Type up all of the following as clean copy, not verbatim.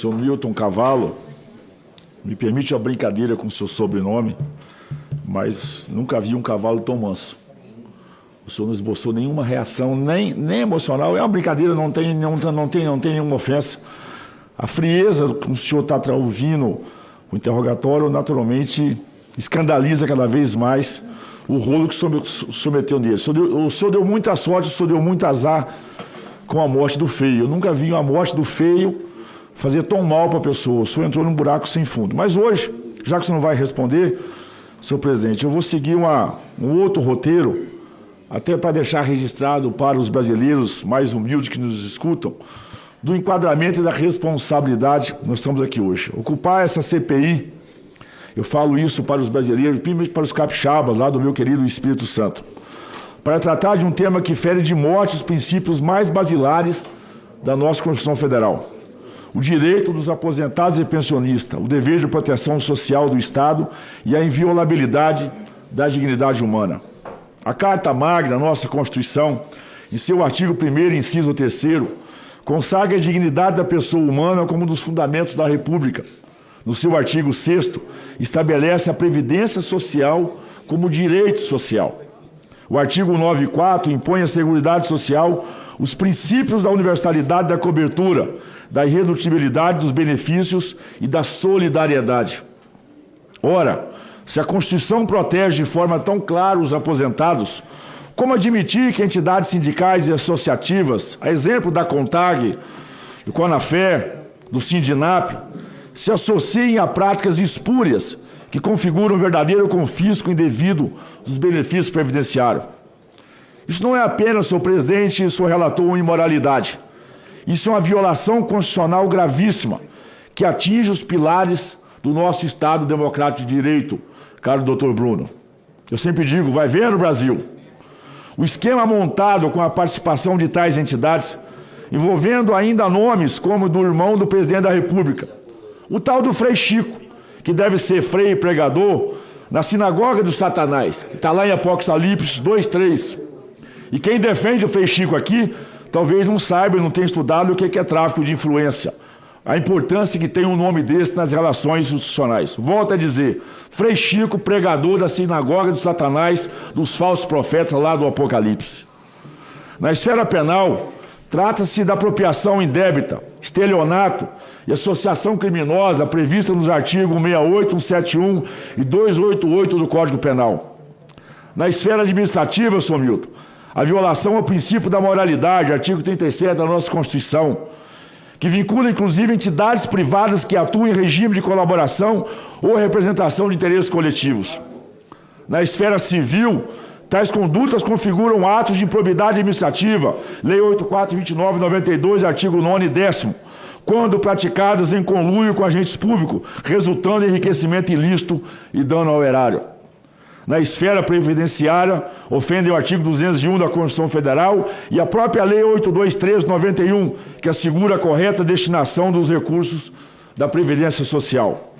Senhor Milton Cavallo, me permite uma brincadeira com o seu sobrenome, mas nunca vi um cavalo tão manso. O senhor não esboçou nenhuma reação, nem emocional. É uma brincadeira, não tem nenhuma ofensa. A frieza que o senhor está ouvindo o interrogatório, naturalmente, escandaliza cada vez mais o rolo que o senhor meteu nele. O senhor deu muita sorte, o senhor deu muito azar com a morte do feio. Eu nunca vi a morte do feio fazer tão mal para a pessoa. O senhor entrou num buraco sem fundo. Mas hoje, já que o senhor não vai responder, senhor presidente, eu vou seguir um outro roteiro, até para deixar registrado para os brasileiros mais humildes que nos escutam, do enquadramento e da responsabilidade que nós estamos aqui hoje. Ocupar essa CPI, eu falo isso para os brasileiros, principalmente para os capixabas, lá do meu querido Espírito Santo, para tratar de um tema que fere de morte os princípios mais basilares da nossa Constituição Federal. O direito dos aposentados e pensionistas, o dever de proteção social do Estado e a inviolabilidade da dignidade humana. A Carta Magna, nossa Constituição, em seu artigo 1º, inciso 3º, consagra a dignidade da pessoa humana como um dos fundamentos da República. No seu artigo 6º, estabelece a previdência social como direito social. O artigo 9.4 impõe à Seguridade Social os princípios da universalidade da cobertura, da irredutibilidade dos benefícios e da solidariedade. Ora, se a Constituição protege de forma tão clara os aposentados, como admitir que entidades sindicais e associativas, a exemplo da CONTAG, do CONAFER, do Sindinap, se associem a práticas espúrias que configuram um verdadeiro confisco indevido dos benefícios previdenciários? Isso não é apenas, senhor presidente e senhor relator, uma imoralidade. Isso é uma violação constitucional gravíssima que atinge os pilares do nosso Estado democrático de direito, caro doutor Bruno. Eu sempre digo, vai vendo, Brasil. O esquema montado com a participação de tais entidades, envolvendo ainda nomes como o do irmão do presidente da República, o tal do Frei Chico, que deve ser frei e pregador na sinagoga do Satanás, que está lá em Apocalipse 2:3. E quem defende o Frei Chico aqui, talvez não saiba, não tenha estudado o que é tráfico de influência. A importância que tem um nome desse nas relações institucionais. Volto a dizer, Frei Chico, pregador da sinagoga do Satanás, dos falsos profetas lá do Apocalipse. Na esfera penal, trata-se da apropriação indébita, estelionato e associação criminosa prevista nos artigos 168, 171 e 288 do Código Penal. Na esfera administrativa, senhor Milton, a violação ao princípio da moralidade, artigo 37 da nossa Constituição, que vincula inclusive entidades privadas que atuam em regime de colaboração ou representação de interesses coletivos. Na esfera civil, tais condutas configuram atos de improbidade administrativa, Lei 8.429/92, artigo 9º e 10º, quando praticadas em conluio com agentes públicos, resultando em enriquecimento ilícito e dano ao erário. Na esfera previdenciária, ofendem o artigo 201 da Constituição Federal e a própria Lei 8.213/91, que assegura a correta destinação dos recursos da Previdência Social.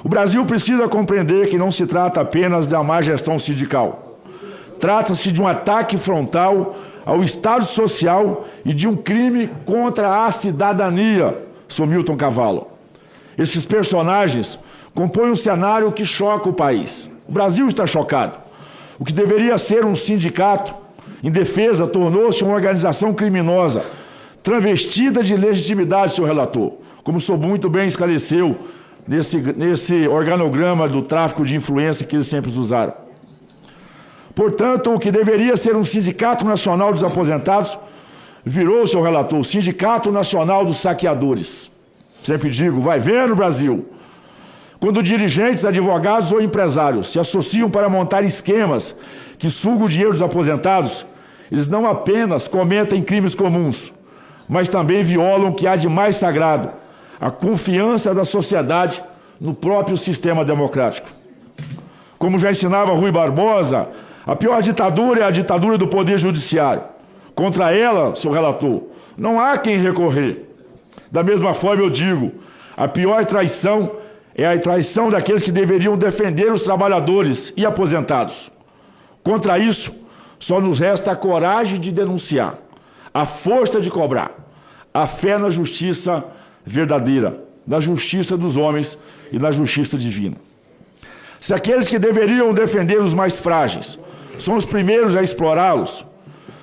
O Brasil precisa compreender que não se trata apenas da má gestão sindical. Trata-se de um ataque frontal ao Estado Social e de um crime contra a cidadania, senhor Milton Cavallo. Esses personagens compõem um cenário que choca o país. O Brasil está chocado. O que deveria ser um sindicato em defesa tornou-se uma organização criminosa, travestida de legitimidade, senhor relator, como o senhor muito bem esclareceu nesse organograma do tráfico de influência que eles sempre usaram. Portanto, o que deveria ser um Sindicato Nacional dos Aposentados virou, senhor relator, o Sindicato Nacional dos Saqueadores. Sempre digo, vai vendo, Brasil. Quando dirigentes, advogados ou empresários se associam para montar esquemas que sugam o dinheiro dos aposentados, eles não apenas cometem crimes comuns, mas também violam o que há de mais sagrado, a confiança da sociedade no próprio sistema democrático. Como já ensinava Rui Barbosa, a pior ditadura é a ditadura do Poder Judiciário. Contra ela, senhor relator, não há quem recorrer. Da mesma forma, eu digo, a pior traição é a traição daqueles que deveriam defender os trabalhadores e aposentados. Contra isso, só nos resta a coragem de denunciar, a força de cobrar, a fé na justiça verdadeira. na justiça dos homens e na justiça divina. Se aqueles que deveriam defender os mais frágeis são os primeiros a explorá-los,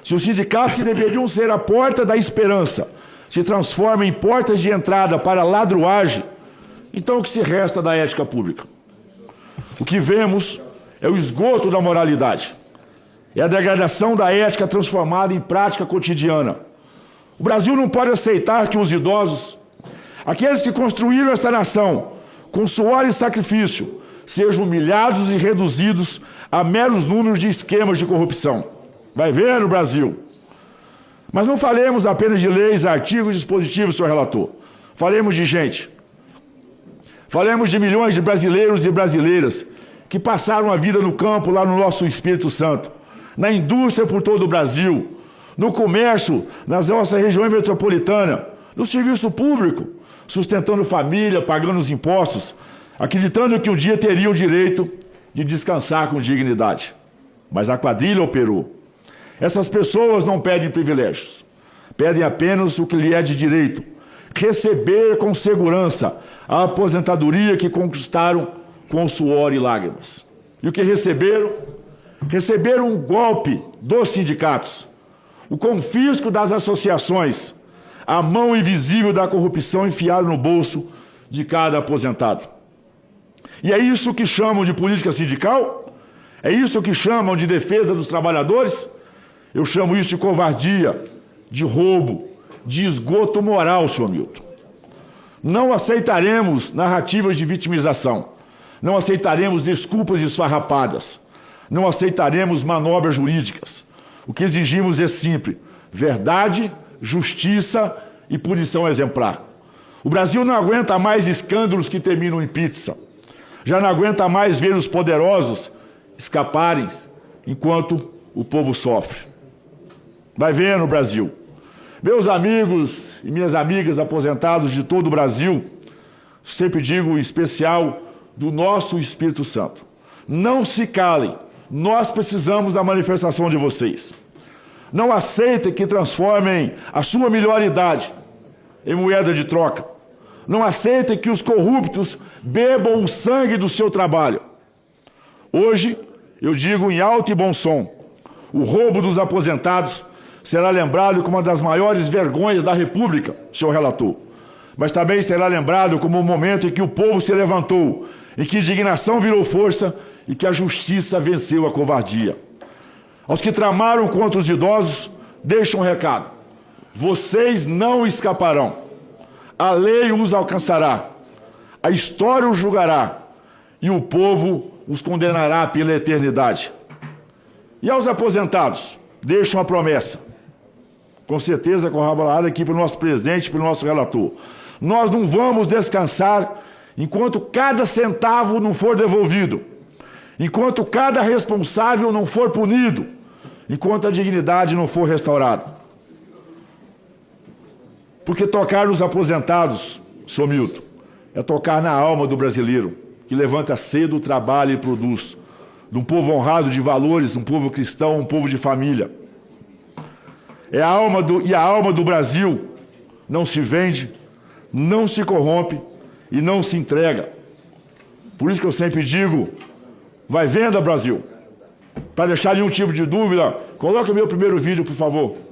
se os sindicatos que deveriam ser a porta da esperança se transformam em portas de entrada para a ladruagem, então o que se resta da ética pública? O que vemos é o esgoto da moralidade, é a degradação da ética transformada em prática cotidiana. O Brasil não pode aceitar que os idosos, aqueles que construíram esta nação com suor e sacrifício, sejam humilhados e reduzidos a meros números de esquemas de corrupção. Vai ver no Brasil. Mas não falemos apenas de leis, artigos e dispositivos, senhor relator. Falemos de gente. Falemos de milhões de brasileiros e brasileiras que passaram a vida no campo, lá no nosso Espírito Santo, na indústria por todo o Brasil, no comércio, nas nossas regiões metropolitanas, no serviço público, sustentando família, pagando os impostos, acreditando que um dia teriam o direito de descansar com dignidade. Mas a quadrilha operou. Essas pessoas não pedem privilégios, pedem apenas o que lhe é de direito: receber com segurança a aposentadoria que conquistaram com suor e lágrimas. E o que receberam? Receberam um golpe dos sindicatos, o confisco das associações, a mão invisível da corrupção enfiada no bolso de cada aposentado. E é isso que chamam de política sindical? É isso que chamam de defesa dos trabalhadores? Eu chamo isso de covardia, de roubo, de esgoto moral, senhor Milton. Não aceitaremos narrativas de vitimização. Não aceitaremos desculpas esfarrapadas. Não aceitaremos manobras jurídicas. O que exigimos é simples: verdade, justiça e punição exemplar. O Brasil não aguenta mais escândalos que terminam em pizza. Já não aguenta mais ver os poderosos escaparem enquanto o povo sofre. Vai vendo, Brasil. Meus amigos e minhas amigas aposentados de todo o Brasil, sempre digo em especial do nosso Espírito Santo: não se calem, nós precisamos da manifestação de vocês. Não aceitem que transformem a sua melhor idade em moeda de troca. Não aceitem que os corruptos bebam o sangue do seu trabalho. Hoje, eu digo em alto e bom som: o roubo dos aposentados será lembrado como uma das maiores vergonhas da República, senhor relator. Mas também será lembrado como um momento em que o povo se levantou, em que a indignação virou força e que a justiça venceu a covardia. Aos que tramaram contra os idosos, deixo um recado: vocês não escaparão. A lei os alcançará, a história os julgará e o povo os condenará pela eternidade. E aos aposentados, deixo uma promessa, com certeza corroborada aqui pelo nosso presidente e pelo nosso relator: nós não vamos descansar enquanto cada centavo não for devolvido, enquanto cada responsável não for punido, enquanto a dignidade não for restaurada. Porque tocar nos aposentados, senhor Milton, é tocar na alma do brasileiro, que levanta cedo, trabalha e produz, de um povo honrado de valores, um povo cristão, um povo de família. A alma do Brasil não se vende, não se corrompe e não se entrega. Por isso que eu sempre digo: vai venda, Brasil. Para deixar nenhum tipo de dúvida, coloque o meu primeiro vídeo, por favor.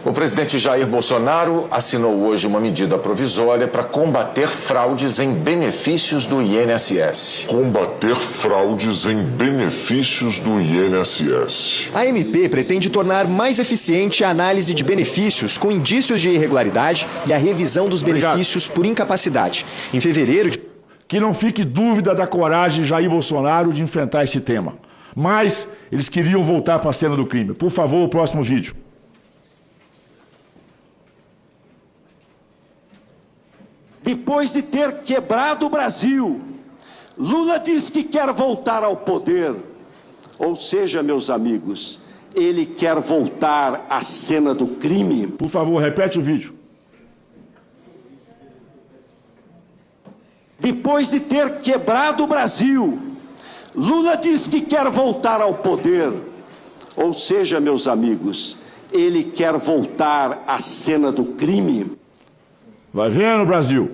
O presidente Jair Bolsonaro assinou hoje uma medida provisória para combater fraudes em benefícios do INSS. Combater fraudes em benefícios do INSS. A MP pretende tornar mais eficiente a análise de benefícios com indícios de irregularidade e a revisão dos benefícios por incapacidade. Em fevereiro de... Que não fique dúvida da coragem de Jair Bolsonaro de enfrentar esse tema. Mas eles queriam voltar para a cena do crime. Por favor, o próximo vídeo. Depois de ter quebrado o Brasil, Lula diz que quer voltar ao poder. Ou seja, meus amigos, ele quer voltar à cena do crime. Por favor, repete o vídeo. Depois de ter quebrado o Brasil, Lula diz que quer voltar ao poder. Ou seja, meus amigos, ele quer voltar à cena do crime. Vai vendo, Brasil?